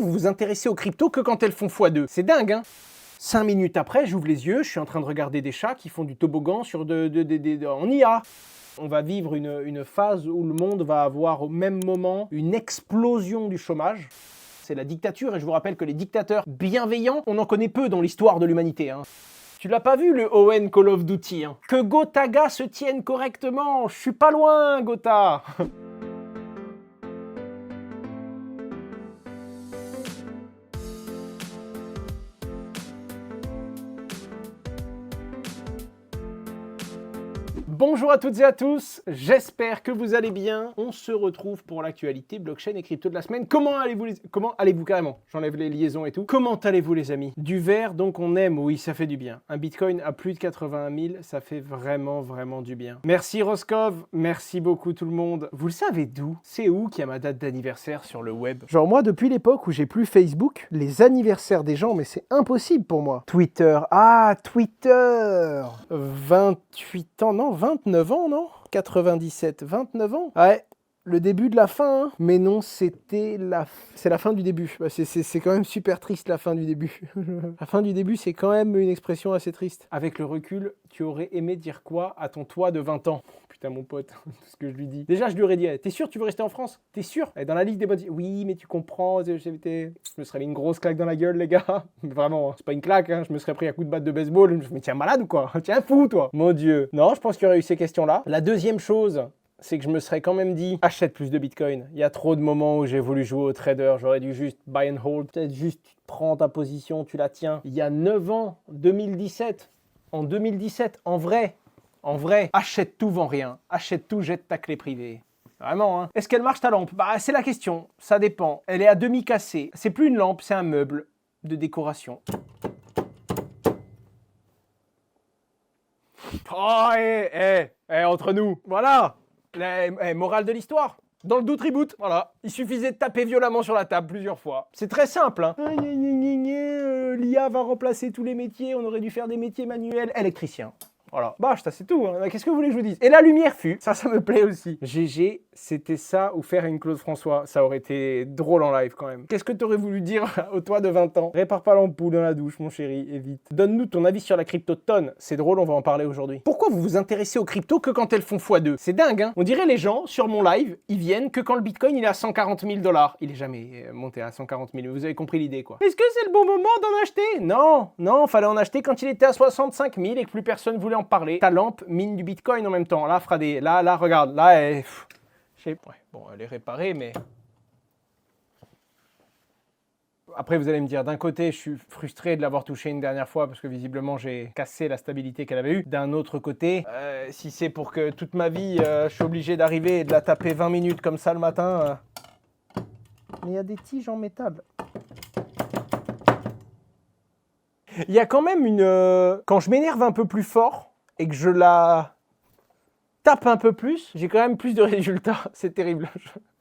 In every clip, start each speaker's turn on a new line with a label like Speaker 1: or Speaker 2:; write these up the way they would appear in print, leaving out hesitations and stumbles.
Speaker 1: vous vous intéressez aux cryptos que quand elles font x2? C'est dingue, hein? 5 minutes après, j'ouvre les yeux, je suis en train de regarder des chats qui font du toboggan sur en IA. On va vivre une phase où le monde va avoir au même moment une explosion du chômage. C'est la dictature, et je vous rappelle que les dictateurs bienveillants, on en connaît peu dans l'histoire de l'humanité, hein. Tu l'as pas vu, le Owen Call of Duty, hein. Que Gotaga se tienne correctement, je suis pas loin, Gotha. Bonjour à toutes et à tous, j'espère que vous allez bien. On se retrouve pour l'actualité blockchain et crypto de la semaine. Comment allez-vous carrément? J'enlève les liaisons et tout. Comment allez-vous les amis? Du vert, donc on aime, oui, ça fait du bien. Un bitcoin à plus de 81 000, ça fait vraiment du bien. Merci Roscoe, merci beaucoup tout le monde. Vous le savez d'où? C'est où qu'il y a ma date d'anniversaire sur le web? Genre moi, depuis l'époque où j'ai plus Facebook, les anniversaires des gens, mais c'est impossible pour moi. Twitter, ah Twitter 28 ans, non 29 ans, non 97, 29 ans. Ouais, le début de la fin, hein. Mais non, c'est la fin du début. Bah, c'est quand même super triste la fin du début. La fin du début, c'est quand même une expression assez triste. Avec le recul, tu aurais aimé dire quoi à ton toi de 20 ans? Putain mon pote, tout ce que je lui dis. Déjà, je lui aurais dit, t'es sûr tu veux rester en France? T'es sûr? Dans la ligue des bonnes... Oui, mais tu comprends, je me serais mis une grosse claque dans la gueule, les gars. Mais vraiment, c'est pas une claque, hein. Je me serais pris un coup de batte de baseball. Je me suis dit, tiens, malade ou quoi? Tiens, fou, toi. Mon Dieu. Non, je pense qu'il y aurait eu ces questions-là. La deuxième chose, c'est que je me serais quand même dit, achète plus de Bitcoin. Il y a trop de moments où j'ai voulu jouer au trader. J'aurais dû juste buy and hold. Peut-être juste, tu prends ta position, tu la tiens. Il y a 9 ans, 2017. En 2017, en vrai, achète tout, vends rien. Achète tout, jette ta clé privée. Vraiment, hein. Est-ce qu'elle marche ta lampe? Bah, c'est la question. Ça dépend. Elle est à demi cassée. C'est plus une lampe, c'est un meuble de décoration. Oh, entre nous. Voilà. Morale de l'histoire. Dans le doute, reboot. Voilà. Il suffisait de taper violemment sur la table plusieurs fois. C'est très simple, hein. L'IA va remplacer tous les métiers. On aurait dû faire des métiers manuels. Électricien. Voilà. Bah, ça c'est tout, hein. Qu'est-ce que vous voulez que je vous dise? Et la lumière fut. Ça me plaît aussi. GG, c'était ça ou faire une Claude François. Ça aurait été drôle en live quand même. Qu'est-ce que t'aurais voulu dire au toi de 20 ans? Répare pas l'ampoule dans la douche, mon chéri, et vite. Donne-nous ton avis sur la crypto tonne. C'est drôle, on va en parler aujourd'hui. Pourquoi vous vous intéressez aux cryptos que quand elles font x2? C'est dingue, hein. On dirait les gens, sur mon live, ils viennent que quand le bitcoin il est à 140 000 $. Il est jamais monté à 140 000, vous avez compris l'idée, quoi. Est-ce que c'est le bon moment d'en acheter? Non, fallait en acheter quand il était à 65 000 et que plus personne voulait en parler. Ta lampe mine du bitcoin en même temps. Là, fera des... Là, regarde. Là, elle... Ouais, bon, elle est réparée, mais... Après, vous allez me dire, d'un côté, je suis frustré de l'avoir touchée une dernière fois parce que visiblement, j'ai cassé la stabilité qu'elle avait eue. D'un autre côté, si c'est pour que toute ma vie, je suis obligé d'arriver et de la taper 20 minutes comme ça le matin... Mais il y a des tiges en métal. Il y a quand même une... Quand je m'énerve un peu plus fort et que je la tape un peu plus, j'ai quand même plus de résultats. C'est terrible.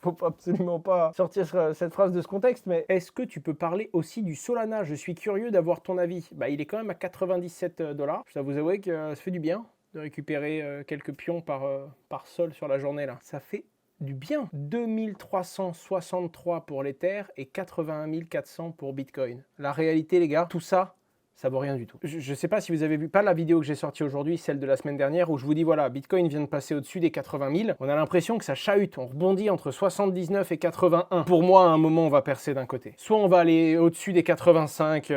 Speaker 1: Faut absolument pas sortir cette phrase de ce contexte, mais est-ce que tu peux parler aussi du Solana? Je suis curieux d'avoir ton avis. Bah, il est quand même à 97 $. Je dois vous avouer que ça fait du bien de récupérer quelques pions par sol sur la journée là. Ça fait du bien. 2363 pour l'Ether et 81 400 pour Bitcoin. La réalité, les gars, tout ça, ça vaut rien du tout. Je ne sais pas si vous avez vu, pas la vidéo que j'ai sortie aujourd'hui, celle de la semaine dernière, où je vous dis, voilà, Bitcoin vient de passer au-dessus des 80 000. On a l'impression que ça chahute, on rebondit entre 79 et 81. Pour moi, à un moment, on va percer d'un côté. Soit on va aller au-dessus des 85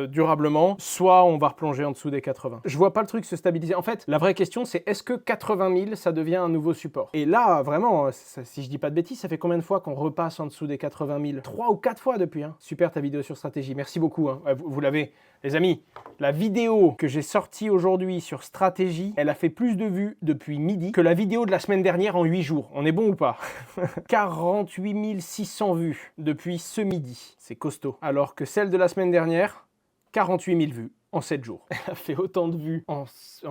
Speaker 1: durablement, soit on va replonger en dessous des 80. Je vois pas le truc se stabiliser. En fait, la vraie question, c'est est-ce que 80 000, ça devient un nouveau support? Et là, vraiment, si je dis pas de bêtises, ça fait combien de fois qu'on repasse en dessous des 80 000? 3 ou 4 fois depuis, hein. Super ta vidéo sur stratégie, merci beaucoup, hein. Vous l'avez. Les amis, la vidéo que j'ai sortie aujourd'hui sur stratégie, elle a fait plus de vues depuis midi que la vidéo de la semaine dernière en 8 jours. On est bon ou pas? 48 600 vues depuis ce midi. C'est costaud. Alors que celle de la semaine dernière, 48 000 vues. en 7 jours. Elle a fait autant de vues en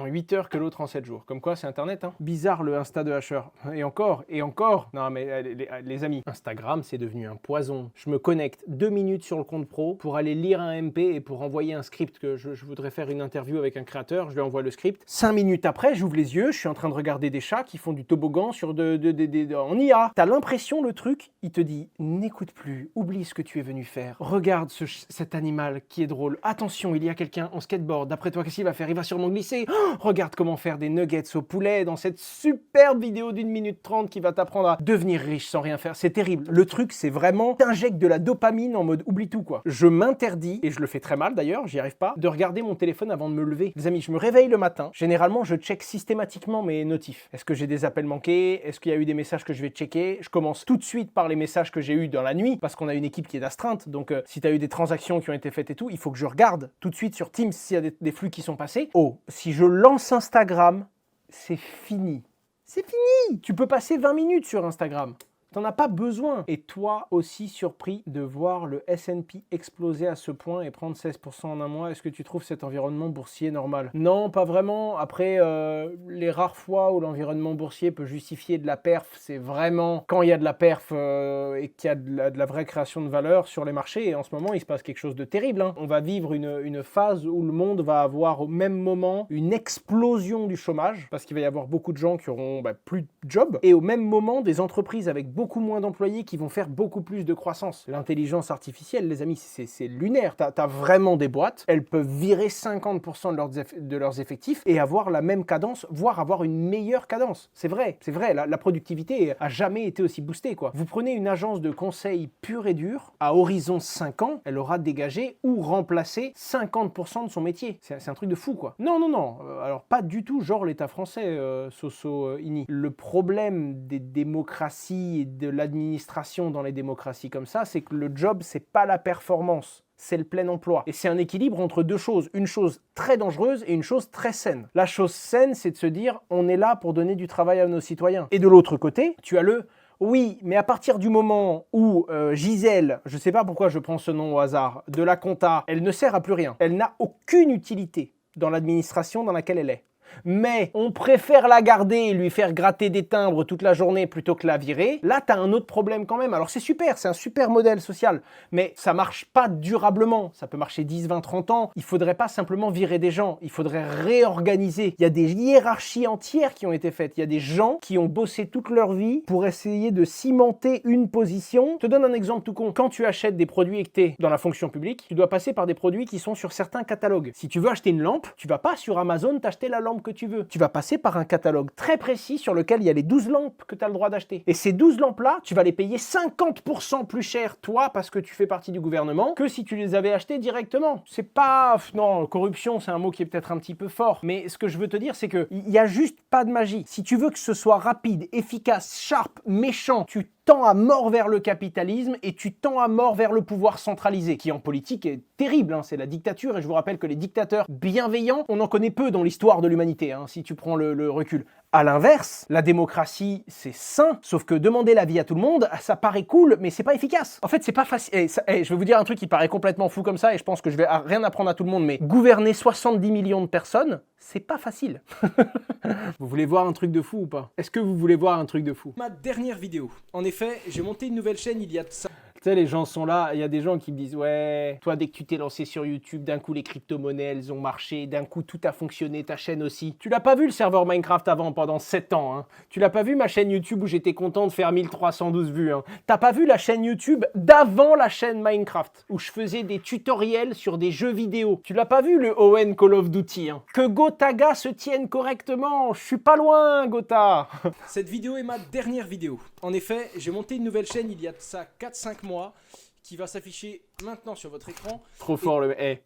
Speaker 1: 8 heures que l'autre en 7 jours. Comme quoi, c'est Internet, hein. Bizarre le Insta de Usher. Et encore. Non, mais les amis, Instagram, c'est devenu un poison. Je me connecte 2 minutes sur le compte pro pour aller lire un MP et pour envoyer un script que je voudrais faire une interview avec un créateur. Je lui envoie le script. 5 minutes après, j'ouvre les yeux, je suis en train de regarder des chats qui font du toboggan sur en IA. T'as l'impression, le truc, il te dit, n'écoute plus, oublie ce que tu es venu faire. Regarde cet animal qui est drôle. Attention, il y a quelqu'un en skateboard. D'après toi, qu'est-ce qu'il va faire? Il va sûrement glisser. Oh, regarde comment faire des nuggets au poulet dans cette superbe vidéo d'1 minute 30 qui va t'apprendre à devenir riche sans rien faire. C'est terrible. Le truc, c'est vraiment t'injectes de la dopamine en mode oublie tout, quoi. Je m'interdis, et je le fais très mal d'ailleurs, j'y arrive pas, de regarder mon téléphone avant de me lever. Les amis, je me réveille le matin. Généralement, je check systématiquement mes notifs. Est-ce que j'ai des appels manqués? Est-ce qu'il y a eu des messages que je vais checker? Je commence tout de suite par les messages que j'ai eus dans la nuit, parce qu'on a une équipe qui est d'astreinte. Donc, si tu as eu des transactions qui ont été faites et tout, il faut que je regarde tout de suite sur Teams s'il y a des flux qui sont passés. Oh, si je lance Instagram, c'est fini. C'est fini! Tu peux passer 20 minutes sur Instagram. T'en as pas besoin. Et toi aussi surpris de voir le S&P exploser à ce point et prendre 16% en un mois. Est-ce que tu trouves cet environnement boursier normal? Non, pas vraiment. Après, les rares fois où l'environnement boursier peut justifier de la perf, c'est vraiment quand il y a de la perf et qu'il y a de la vraie création de valeur sur les marchés. Et en ce moment, il se passe quelque chose de terrible, hein. On va vivre une phase où le monde va avoir au même moment une explosion du chômage parce qu'il va y avoir beaucoup de gens qui auront plus de job. Et au même moment, des entreprises avec beaucoup moins d'employés qui vont faire beaucoup plus de croissance. L'intelligence artificielle, les amis, c'est lunaire. T'as vraiment des boîtes, elles peuvent virer 50% de leurs effectifs et avoir la même cadence, voire avoir une meilleure cadence. C'est vrai, la productivité a jamais été aussi boostée, quoi. Vous prenez une agence de conseil pure et dure, à horizon 5 ans, elle aura dégagé ou remplacé 50% de son métier. C'est un truc de fou, quoi. Non. Alors, pas du tout genre l'État français, Soso Ini. Le problème des démocraties et de l'administration dans les démocraties comme ça, c'est que le job, c'est pas la performance, c'est le plein emploi. Et c'est un équilibre entre deux choses, une chose très dangereuse et une chose très saine. La chose saine, c'est de se dire, on est là pour donner du travail à nos citoyens. Et de l'autre côté, tu as oui, mais à partir du moment où Gisèle, je sais pas pourquoi je prends ce nom au hasard, de la compta, elle ne sert à plus rien. Elle n'a aucune utilité dans l'administration dans laquelle elle est. Mais on préfère la garder et lui faire gratter des timbres toute la journée plutôt que la virer. Là, tu as un autre problème quand même. Alors c'est super, c'est un super modèle social, mais ça marche pas durablement. Ça peut marcher 10, 20, 30 ans. Il faudrait pas simplement virer des gens, il faudrait réorganiser. Il y a des hiérarchies entières qui ont été faites. Il y a des gens qui ont bossé toute leur vie pour essayer de cimenter une position. Je te donne un exemple tout con. Quand tu achètes des produits et que tu es dans la fonction publique, tu dois passer par des produits qui sont sur certains catalogues. Si tu veux acheter une lampe, tu vas pas sur Amazon t'acheter la lampe que tu veux. Tu vas passer par un catalogue très précis sur lequel il y a les 12 lampes que tu as le droit d'acheter. Et ces 12 lampes-là, tu vas les payer 50% plus cher, toi, parce que tu fais partie du gouvernement, que si tu les avais achetées directement. C'est pas... Non, corruption, c'est un mot qui est peut-être un petit peu fort, mais ce que je veux te dire, c'est que il y a juste pas de magie. Si tu veux que ce soit rapide, efficace, sharp, méchant, tu tends à mort vers le capitalisme et tu tends à mort vers le pouvoir centralisé, qui en politique est terrible, hein, c'est la dictature, et je vous rappelle que les dictateurs bienveillants, on en connaît peu dans l'histoire de l'humanité, hein, si tu prends le recul. À l'inverse, la démocratie, c'est sain, sauf que demander l'avis à tout le monde, ça paraît cool, mais c'est pas efficace. En fait, c'est pas facile. Je vais vous dire un truc qui paraît complètement fou comme ça, et je pense que je vais rien apprendre à tout le monde, mais gouverner 70 millions de personnes, c'est pas facile. Vous voulez voir un truc de fou ou pas? Est-ce que vous voulez voir un truc de fou?
Speaker 2: Ma dernière vidéo. En effet, j'ai monté une nouvelle chaîne il y a de ça.
Speaker 1: Tu sais, les gens sont là, il y a des gens qui me disent « Ouais, toi, dès que tu t'es lancé sur YouTube, d'un coup, les crypto-monnaies, elles ont marché, d'un coup, tout a fonctionné, ta chaîne aussi. » Tu l'as pas vu le serveur Minecraft avant, pendant 7 ans, hein. Tu l'as pas vu ma chaîne YouTube où j'étais content de faire 1312 vues, hein. T'as pas vu la chaîne YouTube d'avant la chaîne Minecraft, où je faisais des tutoriels sur des jeux vidéo. Tu l'as pas vu le ON Call of Duty, hein. Que Gotaga se tienne correctement, je suis pas loin, Gotha.
Speaker 2: Cette vidéo est ma dernière vidéo. En effet, j'ai monté une nouvelle chaîne il y a de ça 4-5 mois, qui va s'afficher maintenant sur votre écran.
Speaker 1: Trop fort le... Hey.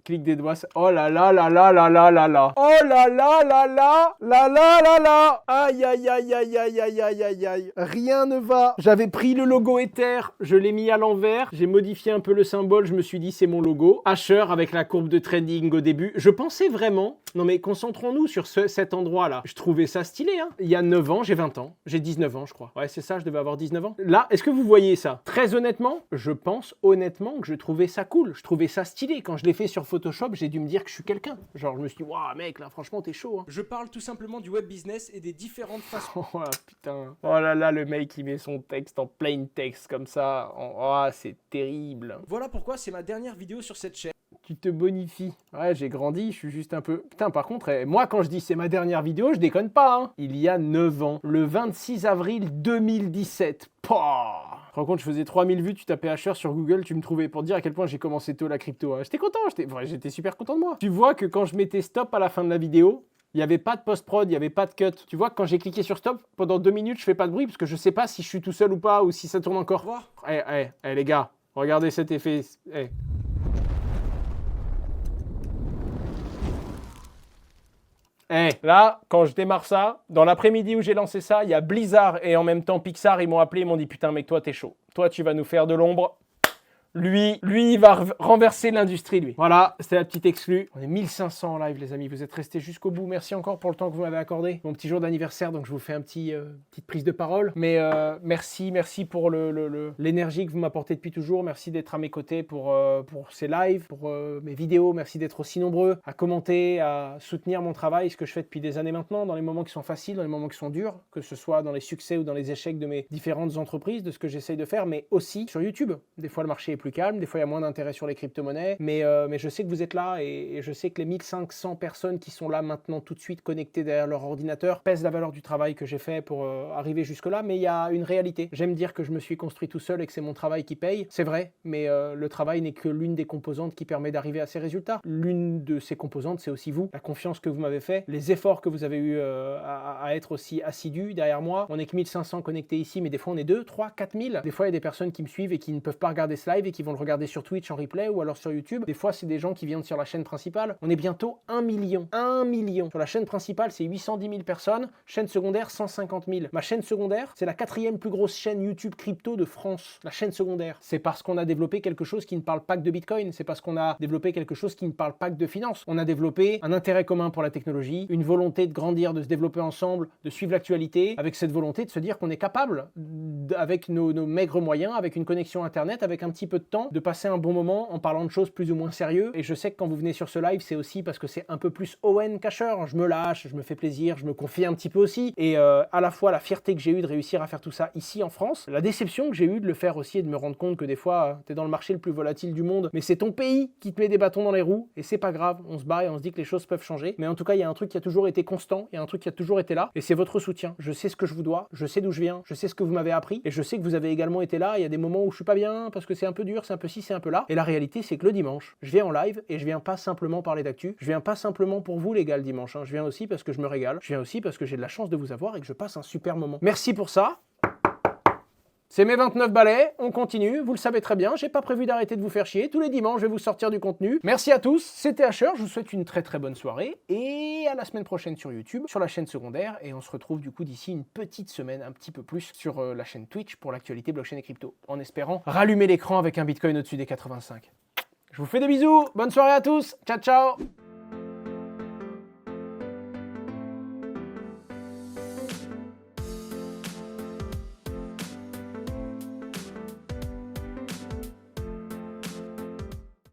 Speaker 1: Clique des doigts. Oh là là là là là là là là. Oh là là là là là là là là. Aïe aïe aïe aïe aïe aïe aïe aïe aïe. Rien ne va. J'avais pris le logo Ether, je l'ai mis à l'envers, j'ai modifié un peu le symbole, je me suis dit c'est mon logo. Asher avec la courbe de trading au début. Je pensais vraiment... Non mais concentrons-nous sur cet endroit-là. Je trouvais ça stylé, hein. Il y a 9 ans, j'ai 20 ans. J'ai 19 ans, je crois. Ouais, c'est ça, je devais avoir 19 ans. Là, est-ce que vous voyez ça? Très honnêtement, je pense honnêtement que je trouvais ça cool. Je trouvais ça stylé. Quand je l'ai fait sur Photoshop, j'ai dû me dire que je suis quelqu'un. Genre, je me suis dit, waouh, mec, là, franchement, t'es chaud. Hein.
Speaker 2: Je parle tout simplement du web business et des différentes façons.
Speaker 1: Oh putain. Oh là là, le mec, il met son texte en plain text comme ça. Oh, c'est terrible.
Speaker 2: Voilà pourquoi c'est ma dernière vidéo sur cette chaîne.
Speaker 1: Tu te bonifies. Ouais, j'ai grandi, je suis juste un peu... Putain, par contre, moi, quand je dis c'est ma dernière vidéo, je déconne pas, hein. Il y a 9 ans, le 26 avril 2017. Pouah. Tu te rends compte, je faisais 3000 vues, tu tapais HR sur Google, tu me trouvais pour te dire à quel point j'ai commencé tôt la crypto. Hein. J'étais content, j'étais super content de moi. Tu vois que quand je mettais stop à la fin de la vidéo, il n'y avait pas de post-prod, il n'y avait pas de cut. Tu vois que quand j'ai cliqué sur stop, pendant 2 minutes, je fais pas de bruit parce que je sais pas si je suis tout seul ou pas ou si ça tourne encore.
Speaker 2: Voir.
Speaker 1: Les gars, regardez cet effet. Là, quand je démarre ça, dans l'après-midi où j'ai lancé ça, il y a Blizzard et en même temps Pixar, ils m'ont appelé, ils m'ont dit « Putain mec, toi t'es chaud. Toi tu vas nous faire de l'ombre. » Lui, il va renverser l'industrie, lui. Voilà, c'était la petite exclue. On est 1500 en live, les amis. Vous êtes restés jusqu'au bout. Merci encore pour le temps que vous m'avez accordé. Mon petit jour d'anniversaire, donc je vous fais un petite prise de parole. Mais merci pour l'énergie que vous m'apportez depuis toujours. Merci d'être à mes côtés pour ces lives, pour mes vidéos. Merci d'être aussi nombreux à commenter, à soutenir mon travail, ce que je fais depuis des années maintenant, dans les moments qui sont faciles, dans les moments qui sont durs, que ce soit dans les succès ou dans les échecs de mes différentes entreprises, de ce que j'essaye de faire, mais aussi sur YouTube. Des fois, le marché est plus calme, des fois il y a moins d'intérêt sur les crypto-monnaies, mais je sais que vous êtes là et je sais que les 1500 personnes qui sont là maintenant tout de suite connectées derrière leur ordinateur pèsent la valeur du travail que j'ai fait pour arriver jusque-là, mais il y a une réalité. J'aime dire que je me suis construit tout seul et que c'est mon travail qui paye, c'est vrai, mais le travail n'est que l'une des composantes qui permet d'arriver à ces résultats. L'une de ces composantes, c'est aussi vous, la confiance que vous m'avez fait, les efforts que vous avez eu à être aussi assidus derrière moi. On est que 1500 connectés ici, mais des fois on est 2, 3, 4000. Des fois il y a des personnes qui me suivent et qui ne peuvent pas regarder ce live et qui vont le regarder sur Twitch en replay ou alors sur YouTube. Des fois, c'est des gens qui viennent sur la chaîne principale. On est bientôt 1 million. 1 million. Sur la chaîne principale, c'est 810 000 personnes. Chaîne secondaire, 150 000. Ma chaîne secondaire, c'est la 4e plus grosse chaîne YouTube crypto de France. La chaîne secondaire. C'est parce qu'on a développé quelque chose qui ne parle pas que de Bitcoin. C'est parce qu'on a développé quelque chose qui ne parle pas que de finance. On a développé un intérêt commun pour la technologie, une volonté de grandir, de se développer ensemble, de suivre l'actualité, avec cette volonté de se dire qu'on est capable, avec nos maigres moyens, avec une connexion Internet, avec un petit peu de temps, de passer un bon moment en parlant de choses plus ou moins sérieuses. Et je sais que quand vous venez sur ce live, c'est aussi parce que c'est un peu plus Owen qu'Asher. Je me lâche, je me fais plaisir, je me confie un petit peu aussi. Et à la fois la fierté que j'ai eue de réussir à faire tout ça ici en France, la déception que j'ai eue de le faire aussi et de me rendre compte que des fois, t'es dans le marché le plus volatile du monde, mais c'est ton pays qui te met des bâtons dans les roues et c'est pas grave. On se bat et on se dit que les choses peuvent changer. Mais en tout cas, il y a un truc qui a toujours été constant, il y a un truc qui a toujours été là et c'est votre soutien. Je sais ce que je vous dois, je sais d'où je viens, je sais ce que vous m'avez appris et je sais que vous avez également été là. Il y a des moments où je suis pas bien parce que c'est un peu dur, c'est un peu ci, c'est un peu là. Et la réalité, c'est que le dimanche, je viens en live et je viens pas simplement parler d'actu. Je viens pas simplement pour vous, les gars, le dimanche. Hein. Je viens aussi parce que je me régale. Je viens aussi parce que j'ai de la chance de vous avoir et que je passe un super moment. Merci pour ça. C'est mes 29 balais, on continue, vous le savez très bien, j'ai pas prévu d'arrêter de vous faire chier, tous les dimanches je vais vous sortir du contenu. Merci à tous, c'était Asher, je vous souhaite une très très bonne soirée et à la semaine prochaine sur YouTube, sur la chaîne secondaire et on se retrouve du coup d'ici une petite semaine, un petit peu plus sur la chaîne Twitch pour l'actualité blockchain et crypto, en espérant rallumer l'écran avec un Bitcoin au-dessus des 85. Je vous fais des bisous, bonne soirée à tous, ciao ciao.